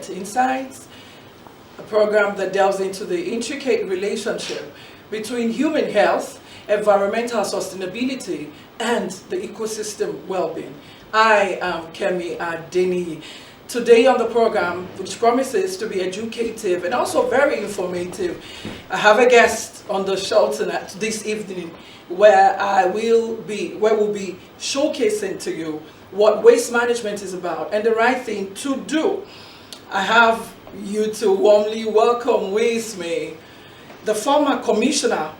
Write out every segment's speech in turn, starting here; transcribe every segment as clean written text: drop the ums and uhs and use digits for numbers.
Health Insights, a program that delves into the intricate relationship between human health, environmental sustainability, and the ecosystem well-being. I am Kemi Adeni. Today on the program, which promises to be educative and also very informative, I have a guest on the show tonight, this evening, where we'll be showcasing to you what waste management is about and the right thing to do. I have you to warmly welcome with me the former Commissioner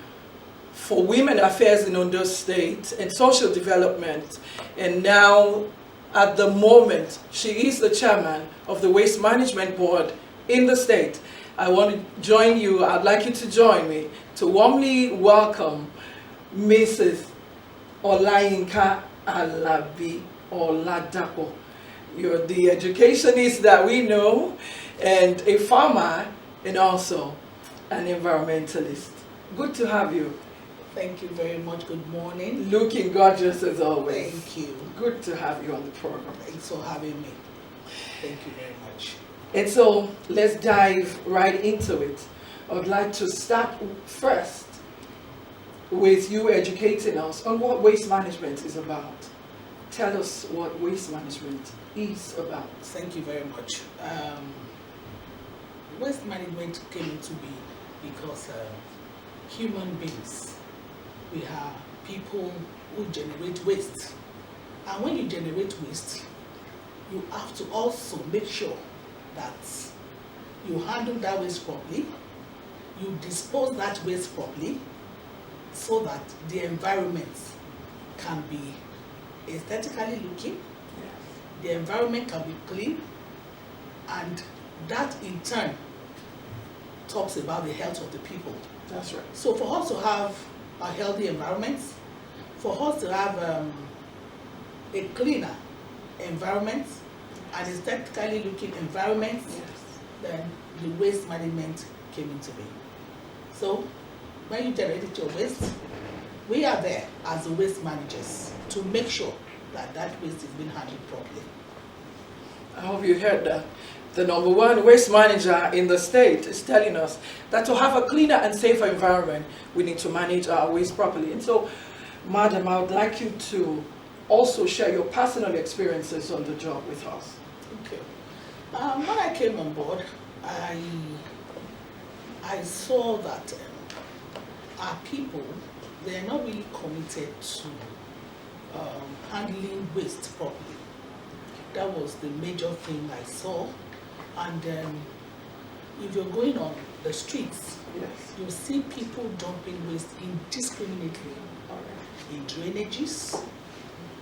for Women Affairs in Ondo State and Social Development, and now at the moment she is the chairman of the Waste Management Board in the state. I want to join you, I'd like you to join me to warmly welcome Mrs. Olayinka Alabi Oladapo. You're the educationist that we know, and a farmer, and also an environmentalist. Good to have you. Thank you very much. Good morning. Looking gorgeous as always. Thank you. Good to have you on the program. Thanks for having me. Thank you very much. And so let's dive right into it. I would like to start first with you educating us on what waste management is about. Tell us what waste management is about. Thank you very much. Waste management came into being because human beings, we are people who generate waste. And when you generate waste, you have to also make sure that you handle that waste properly, you dispose that waste properly, so that the environment can be aesthetically looking, the environment can be clean, and that in turn talks about the health of the people. That's right. So for us to have a healthy environment, for us to have a cleaner environment, an aesthetically looking environment, then the waste management came into being. So when you generate your waste, we are there as the waste managers to make sure that that waste is being handled properly. I hope you heard that. The number one waste manager in the state is telling us that to have a cleaner and safer environment, we need to manage our waste properly. And so, Madam, I would like you to also share your personal experiences on the job with us. Okay. When I came on board, I saw that our people, they are not really committed to handling waste properly. That was the major thing I saw. And if you're going on the streets, you see people dumping waste indiscriminately in drainages,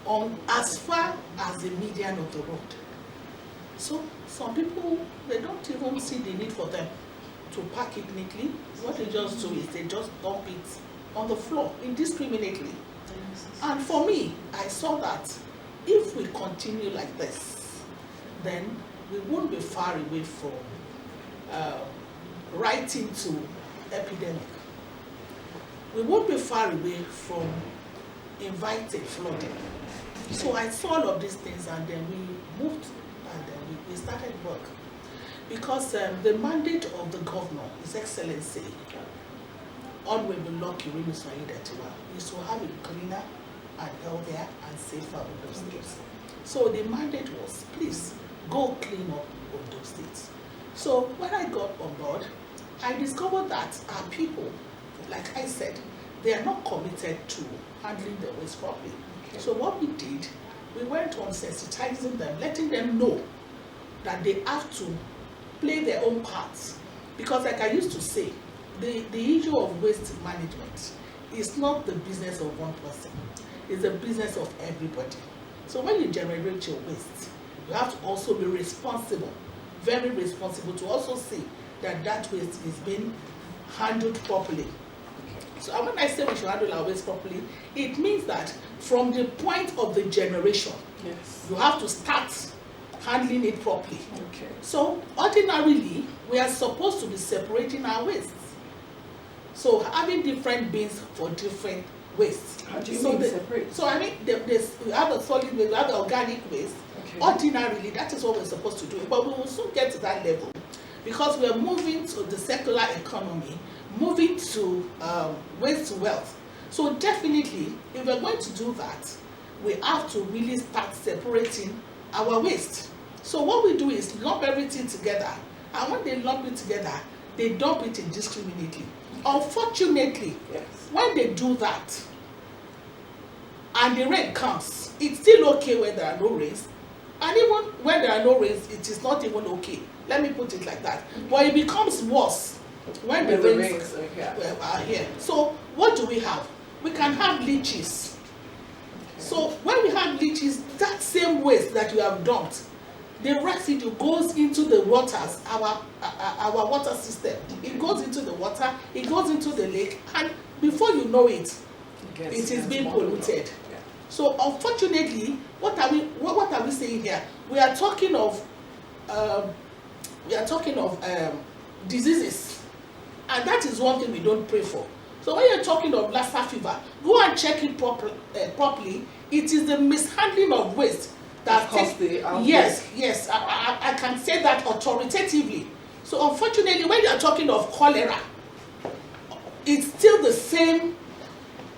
on as far as the median of the road. So some people, they don't even see the need for them to pack it neatly. What they just do is they just dump it on the floor indiscriminately. And for me, I saw that if we continue like this, then we won't be far away from right into epidemic. We won't be far away from invited flooding. So I saw all of these things, and then we moved, and then we started work. Because the mandate of the governor, His Excellency, Honorable Lucky Rimuswaidatiwa, is to have a cleaner and healthier and safer Ondo State. So the mandate was, please, go clean up Ondo State. So when I got on board, I discovered that our people, like I said, they are not committed to handling the waste properly. Okay. So what we did, we went on sensitizing them, letting them know that they have to play their own parts. Because like I used to say, the issue of waste management is not the business of one person. It's the business of everybody. So when you generate your waste, you have to also be responsible, very responsible, to also see that that waste is being handled properly. So when I say we should handle our waste properly, it means that from the point of the generation, you have to start handling it properly. Okay. So ordinarily, we are supposed to be separating our wastes. So having different bins for different waste. How do you mean separate? So I mean, we have the solid waste, we have the organic waste. Okay. Ordinarily, that is what we're supposed to do, but we will soon get to that level because we're moving to the circular economy, moving to waste to wealth. So definitely, if we're going to do that, we have to really start separating our waste. So what we do is lump everything together, and when they lump it together, they dump it indiscriminately. Unfortunately, Yes. when they do that, and the rain comes, it's still okay when there are no rains, and even when there are no rains, it is not even okay. Let me put it like that. But it becomes worse when the rains are here. So what do we have? We can have leeches. So when we have leeches, that same waste that you have dumped, the residue goes into the waters, our water system. It goes into the water, it goes into the lake, and before you know it, it is being polluted. Yeah. So unfortunately, what are we saying here? We are talking of diseases, and that is one thing we don't pray for. So when you're talking of Lassa fever, go and check it properly. It is the mishandling of waste that takes the outbreak. Yes, I can say that authoritatively. So unfortunately, when you're talking of cholera, it's still the same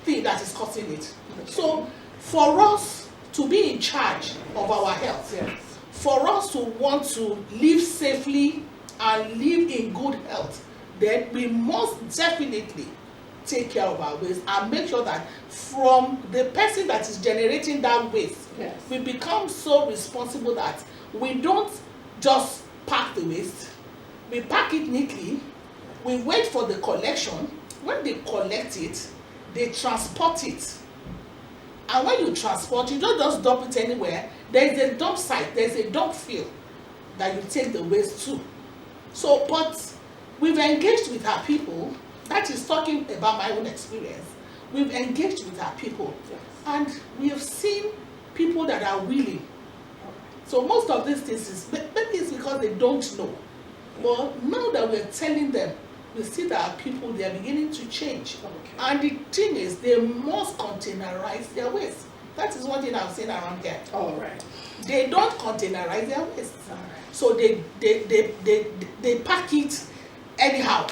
thing that is causing it. Okay. So for us to be in charge of our health, yes, for us to want to live safely and live in good health, then we must definitely take care of our waste and make sure that from the person that is generating that waste, yes, we become so responsible that we don't just pack the waste, we pack it neatly, we wait for the collection. When they collect it, they transport it. And when you transport, you don't just dump it anywhere. There is a dump site, there is a dump field that you take the waste to. So, but we've engaged with our people. That is talking about my own experience. We've engaged with our people, yes, and we have seen people that are willing. So most of these things is maybe it's because they don't know. But now that we're telling them, we see that our people, they are beginning to change. Okay. And the thing is, they must containerize their waste. That is one thing I've seen around here. All right. They don't containerize their waste. All right. So they pack it anyhow.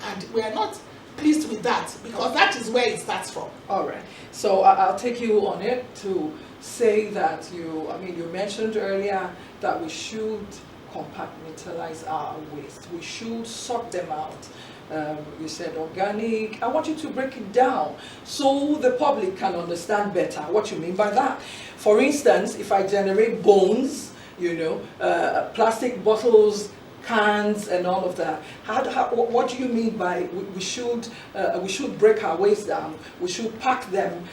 And we are not pleased with that because that is where it starts from. All right. So I'll take you on it to say that you mentioned earlier that we should compartmentalize our waste. We should sort them out. You said organic. I want you to break it down so the public can understand better what you mean by that. For instance, if I generate bones, plastic bottles, cans, and all of that. What do you mean by we should break our waste down? We should pack them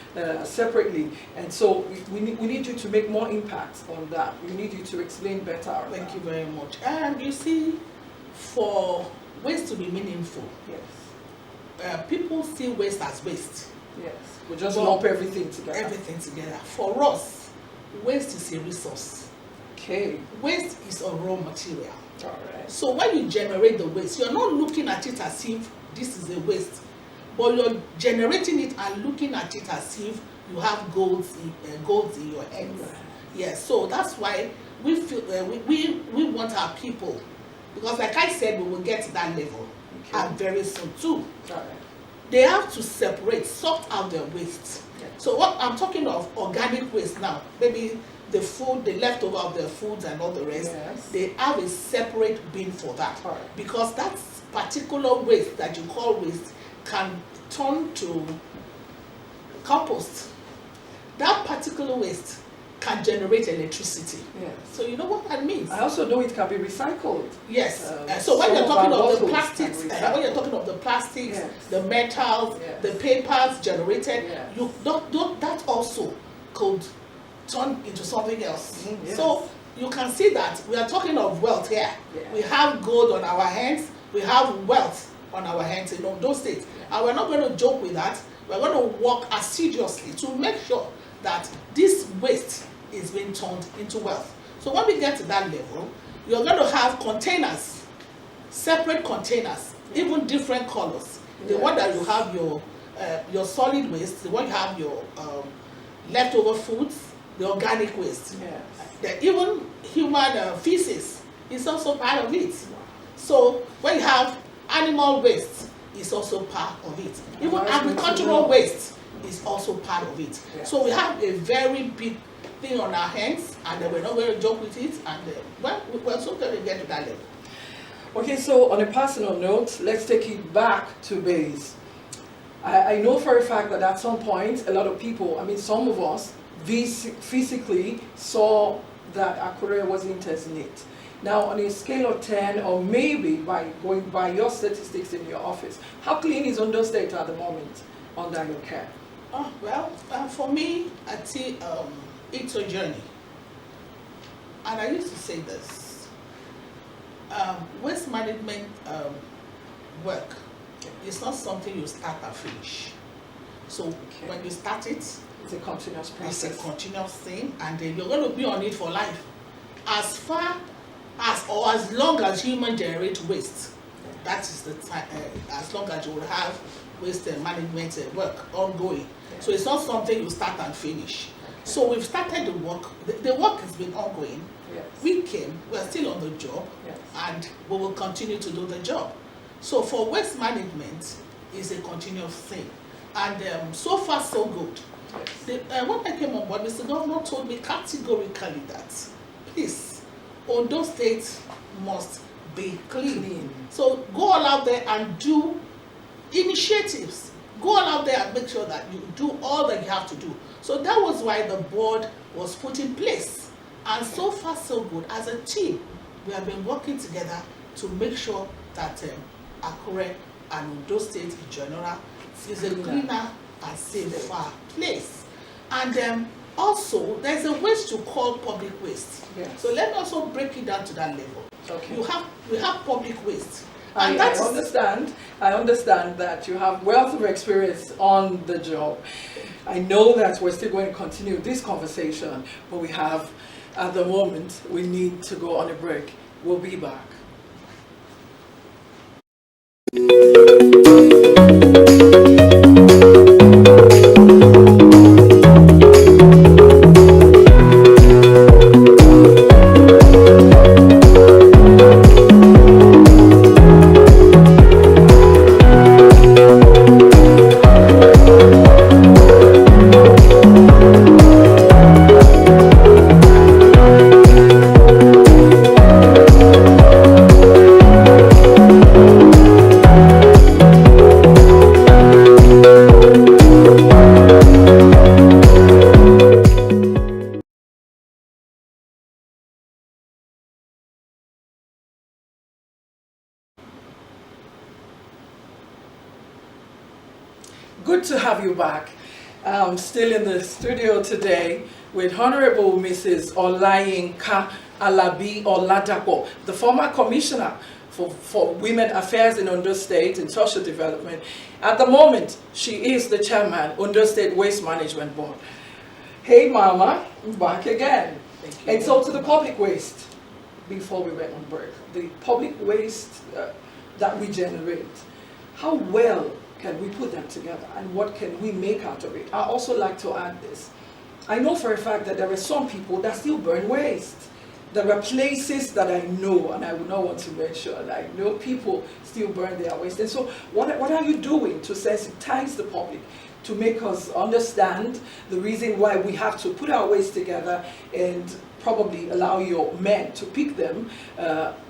separately, and so we need you to make more impact on that. We need you to explain better. Thank you very much. You see, for waste to be meaningful, yes, people see waste as waste. Yes, we just lump everything together. Everything together. For us, waste is a resource. Okay. Waste is a raw material. All right. So when you generate the waste, you're not looking at it as if this is a waste, but you're generating it and looking at it as if you have gold in your hands. Right. Yes. So that's why we feel we want our people, because like I said, we will get to that level, okay, and very soon too. All right. They have to sort out their waste. Okay. So what I'm talking of, organic waste now, maybe the food, the leftover of the foods and all the rest, yes, they have a separate bin for that. Right. Because that particular waste that you call waste can turn to compost. That particular waste can generate electricity. Yes. So you know what that means? I also know it can be recycled. Yes. So when you're talking of the plastics, when you're talking of the plastics, yes, the metals, yes, the papers generated, yes, that also could turn into something else. Yes. So you can see that we are talking of wealth here. Yes. We have gold on our hands, we have wealth on our hands in those states. Yes. And we're not going to joke with that. We're going to work assiduously to make sure that this waste is being turned into wealth. So when we get to that level, you're going to have containers, separate containers, even different colors. Yes. The one that you have your your solid waste, when you have your leftover foods, the organic waste. Yes. Even human feces is also part of it. So when you have animal waste, is also part of it. Even agricultural waste is also part of it. Yes. So we have a very big thing on our hands, and we're not going to joke with it, and well, we're also going to get to that level. Okay, so on a personal note, let's take it back to base. I know for a fact that at some point, a lot of people, I mean some of us, physically saw that Akure wasn't as neat. Now, on a scale of 10, or maybe by going by your statistics in your office, how clean is Ondo State at the moment under your care? Oh, well, for me, I see it's a journey. And I used to say this. Waste management work is not something you start and finish. So when you start it, it's a continuous process. It's a continuous thing, and then you're going to be on it for life. As far as or as long as human generate waste, that is the time, as long as you will have waste management work ongoing. So it's not something you start and finish. So we've started the work. The work has been ongoing. Yes. We're still on the job, yes, and we will continue to do the job. So for waste management, is a continuous thing, and so far so good. Yes. When I came on board, Mr. Governor told me categorically that, please, Ondo State must be clean. So go all out there and do initiatives. Go all out there and make sure that you do all that you have to do. So that was why the board was put in place. And so far so good. As a team, we have been working together to make sure that Akure and Ondo State in general is a cleaner and safer place. And also, there's a waste to call public waste. Yes. So let me also break it down to that level. Okay. We have public waste. And I understand that you have wealth of experience on the job. I know that we're still going to continue this conversation, but we have, at the moment, we need to go on a break. We'll be back. Good to have you back. I'm still in the studio today with Honorable Mrs. Olayinka Alabi Oladapo, the former commissioner for Women Affairs in Ondo State and Social Development. At the moment, she is the chairman, Ondo State Waste Management Board. Hey Mama, I'm back again. Thank you. And so to the public waste, before we went on break, the public waste that we generate, how well can we put them together and what can we make out of it? I also like to add this. I know for a fact that there are some people that still burn waste. There are places that I know, and I would not want to mention, I know people still burn their waste. And so what are you doing to sensitize the public, to make us understand the reason why we have to put our waste together and probably allow your men to pick them,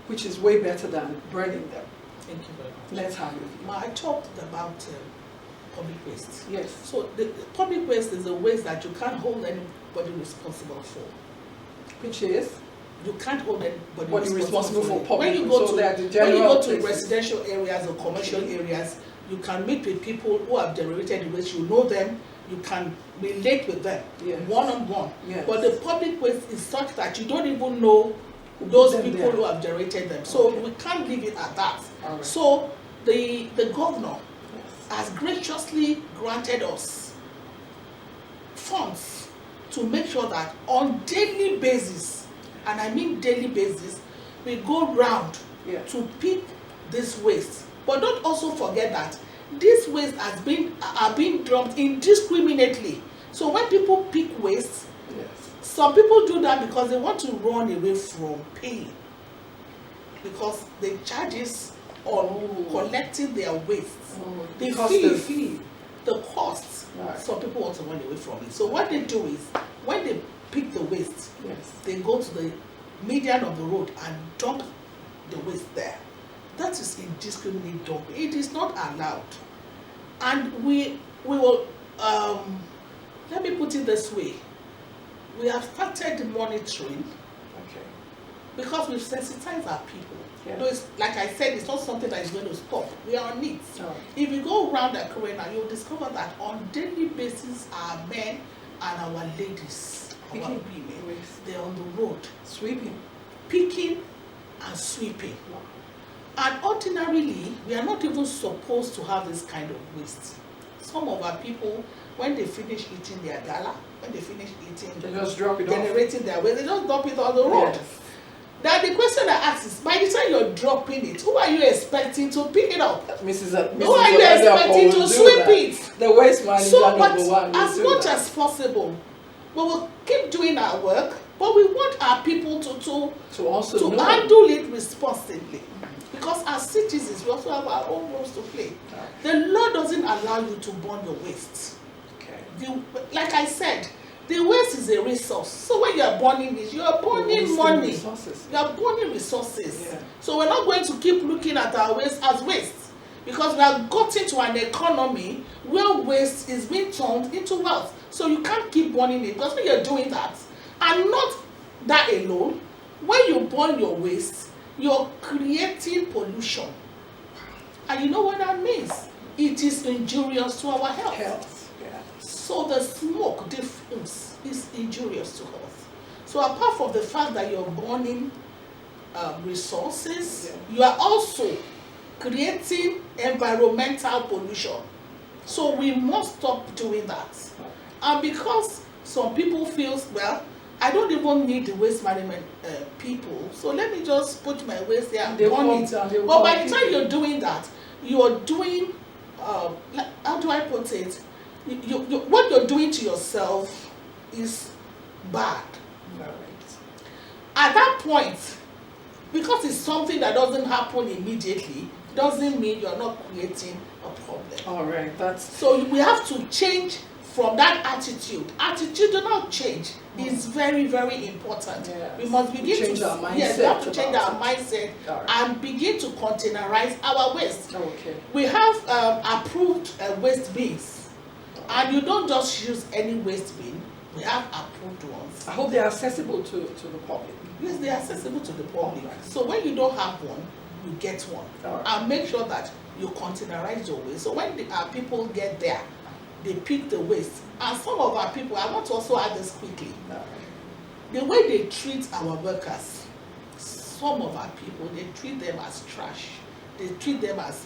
which is way better than burning them? Thank you very much. Let's have it. I talked about public waste. Yes. So the public waste is a waste that you can't hold anybody responsible for. Which is? You can't hold anybody responsible for public. When you go so to residential areas or commercial areas, you can meet with people who have generated the waste. You know them. You can relate with them one-on-one. Yes. But the public waste is such that you don't even know those people who have generated them. So we can't leave it at that. Right. So the governor has graciously granted us funds to make sure that on daily basis, and I mean daily basis, we go round to pick this waste. But don't also forget that this waste are being dumped indiscriminately. So when people pick waste, Yes. some people do that because they want to run away from paying, because the charges on collecting their waste, the fee, the cost. Right. Some people want to run away from it. So what they do is, when they pick the waste, Yes. they go to the median of the road and dump the waste there. That is indiscriminate dumping. It is not allowed. And we will, let me put it this way, we have started monitoring, Okay. because we've sensitized our people. Yeah. Though it's, like I said, it's not something that is going to stop. We are on it. Oh. If you go around the corner, you'll discover that on daily basis, our men and our ladies, our Picking women, waste. they're on the road, Sweeping. picking and sweeping. And ordinarily, we are not even supposed to have this kind of waste. Some of our people, when they finish eating their gala, when they finish eating, They just drop it off. generating their waste, they just dump it on the road. Yes. Now the question I ask is, by the time you're dropping it, who are you expecting to pick it up? Mrs. Who are you expecting to sweep it? The waste manager So, but number one. as much as possible, we will keep doing our work, but we want our people to also know. handle it responsibly. Because as citizens, we also have our own roles to play. The law doesn't allow you to burn your waste. Okay. Like I said, the waste is a resource. So when you are burning it, you are burning money. Resources. You are burning resources. Yeah. So we're not going to keep looking at our waste as waste, because we have gotten to an economy where waste is being turned into wealth. So you can't keep burning it, because when you're doing that, and not that alone, when you burn your waste, you're creating pollution. And you know what that means? It is injurious to our health. Yeah. So the smoke, the fumes, is injurious to health. So apart from the fact that you're burning resources, you are also creating environmental pollution. So we must stop doing that. And because some people feel, well, I don't even need the waste management people, so let me just put my waste there and burn it. But by the time you're doing that, you're doing, how do I put it? What you're doing to yourself is bad. Right. At that point, because it's something that doesn't happen immediately, doesn't mean you're not creating a problem. All right. So we have to change from that attitude. Attitudinal change is very, very important. Yes. We must begin Change to our mindset. yes, we have to change our mindset Right. and begin to containerize our waste. Okay. We have approved waste bins, and you don't just use any waste bin. We have approved ones. I hope they're accessible to the public. Yes, they are accessible to the public. Alright. So when you don't have one, you get one. Alright. And make sure that you containerize your waste. So when our people get there, they pick the waste. And some of our people, I want to also add this quickly. All right. The way they treat our workers, some of our people, they treat them as trash. They treat them as,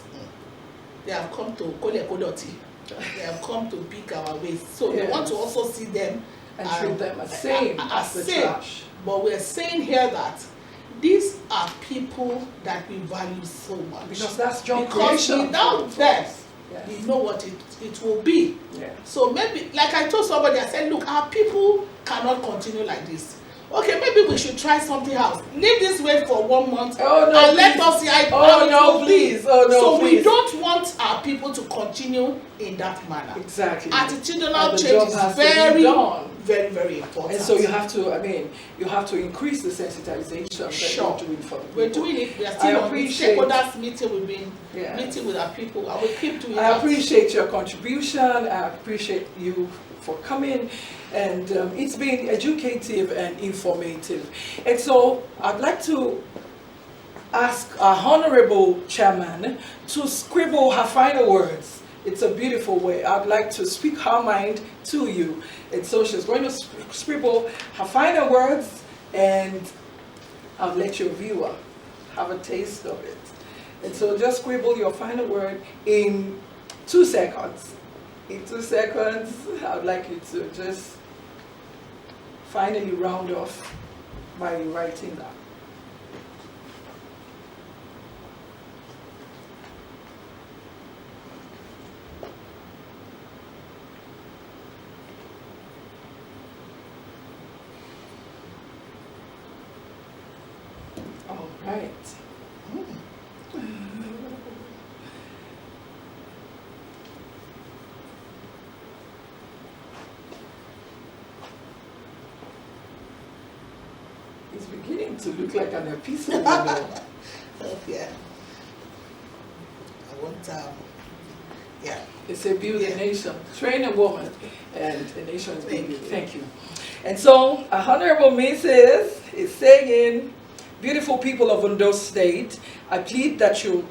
they have come to kole kodoti. They have come to pick our waste. So Yes. we want to also see them And treat them as same as the same. trash. But we're saying here that these are people that we value so much. Because that's job Because creation. without them, Yes. we know what it will be. Yeah. So maybe, like I told somebody, I said, look, our people cannot continue like this. Okay, maybe we should try something else. Leave this way for 1 month Oh, no, and let please. us see how Oh, it no, will be. please. Oh, no, so please. we don't want our people to continue in that manner. Exactly. Attitudinal And the change job is has to be very, done. very, very important. And so you have to increase the sensitization Sure. that you're doing for the people. We're doing it. We are I still on the appreciate- stakeholders meeting. We've been Yes. meeting with our people. I will keep doing I that. appreciate your contribution. I appreciate you for coming, and it's been educative and informative. And so I'd like to ask our honorable chairman to scribble her final words. It's a beautiful way. I'd like to speak her mind to you. And so she's going to scribble her final words, and I'll let your viewer have a taste of it. And so just scribble your final word in 2 seconds. In 2 seconds, I would like you to just finally round off by writing that. right. It's beginning to look like an episode, you know. Oh, yeah. I want, yeah. It's a build a Yeah. nation, train a woman, and a nation is built. Thank you. And so, Honorable Mrs. is saying, beautiful people of Ondo State, I plead that you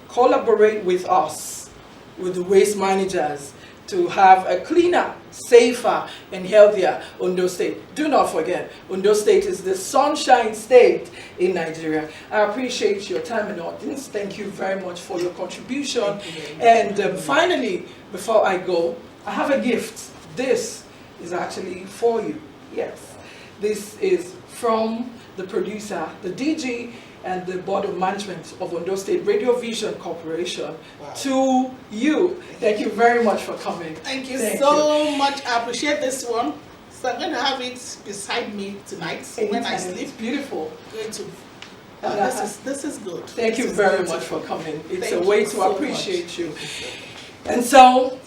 collaborate with us, with the waste managers, to have a cleaner, safer, and healthier Ondo State. Do not forget, Ondo State is the sunshine state in Nigeria. I appreciate your time and audience. Thank you very much for your contribution. And finally, before I go, I have a gift. This is actually for you. Yes, this is from the producer, the DG, and the Board of Management of Ondo State Radio Vision Corporation. Wow. To you. Thank you very much for coming. Thank you so much. I appreciate this one. So I'm going to have it beside me tonight when I sleep. It's beautiful. Going to. This is good. Thank you very much for coming. It's a Thank way you to so appreciate much. you. And so,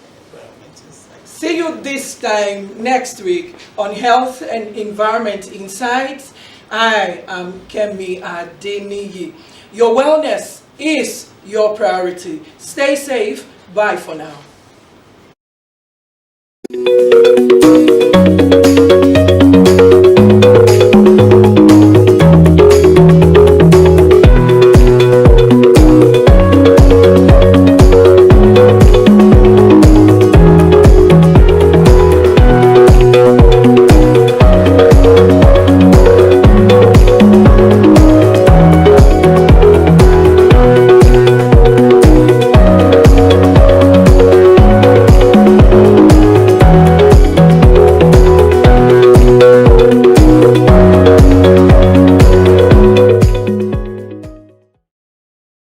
see you this time next week on Health and Environment Insights. I am Kemi Adeniyi. Your wellness is your priority. Stay safe. Bye for now.